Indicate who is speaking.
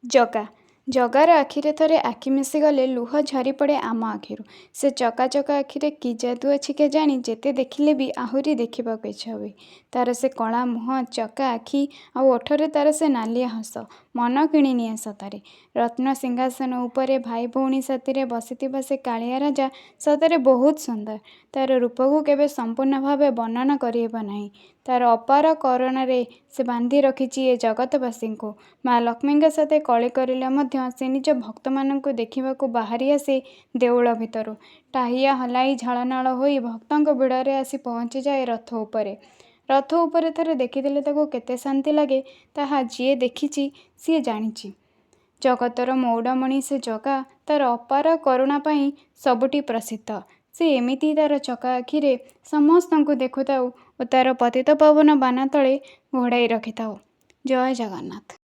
Speaker 1: ଜଗା ଜଗାର ଆଖିରେ ଥରେ ଆଖି ମିଶିଗଲେ ଲୁହ ଝରିପଡ଼େ ଆମ ଆଖିରୁ। ସେ ଚକାଚକା ଆଖିରେ କି ଯାଦୁ ଅଛି କେଜାଣି, ଯେତେ ଦେଖିଲେ ବି ଆହୁରି ଦେଖିବାକୁ ଇଚ୍ଛା ହୁଏ। ତାର ସେ କଳା ମୁହଁ, ଚକା ଆଖି ଆଉ ଓଠରେ ତାର ସେ ନାଲିଆ ହସ ମନ କିଣିନିଏ ସତରେ। ରତ୍ନ ସିଂହାସନ ଉପରେ ଭାଇ ଭଉଣୀ ସାଥିରେ ବସିଥିବା ସେ କାଳିଆ ରାଜା ସତରେ ବହୁତ ସୁନ୍ଦର। ତାର ରୂପକୁ କେବେ ସମ୍ପୂର୍ଣ୍ଣ ଭାବେ ବର୍ଣ୍ଣନା କରିହେବ ନାହିଁ। ତାର ଅପାର କରୁଣାରେ ସେ ବାନ୍ଧି ରଖିଛି ଏ ଜଗତବାସୀଙ୍କୁ। ମା ଲକ୍ଷ୍ମୀଙ୍କ ସତେ କଳି କରିଲେ ମଧ୍ୟ ସେ ନିଜ ଭକ୍ତମାନଙ୍କୁ ଦେଖିବାକୁ ବାହାରି ଆସେ ଦେଉଳ ଭିତରୁ। ଟାହିଆ ହଲାଇ ଝାଳନାଳ ହୋଇ ଭକ୍ତଙ୍କ ଭିଡ଼ରେ ଆସି ପହଞ୍ଚିଯାଏ ରଥ ଉପରେ। ରଥ ଉପରେ ଥରେ ଦେଖିଦେଲେ ତାକୁ କେତେ ଶାନ୍ତି ଲାଗେ, ତାହା ଯିଏ ଦେଖିଛି ସିଏ ଜାଣିଛି। ଜଗତର ମଉଡ଼ମଣି ସେ ଜଗା ତାର ଅପାର କରୁଣା ପାଇଁ ସବୁଠି ପ୍ରସିଦ୍ଧ। ସେ ଏମିତି ତାର ଚକା ଆଖିରେ ସମସ୍ତଙ୍କୁ ଦେଖୁଥାଉ ଓ ତାର ପତିତପାବନ ବାନା ତଳେ ଘୋଡ଼ାଇ ରଖିଥାଉ। ଜୟ ଜଗନ୍ନାଥ।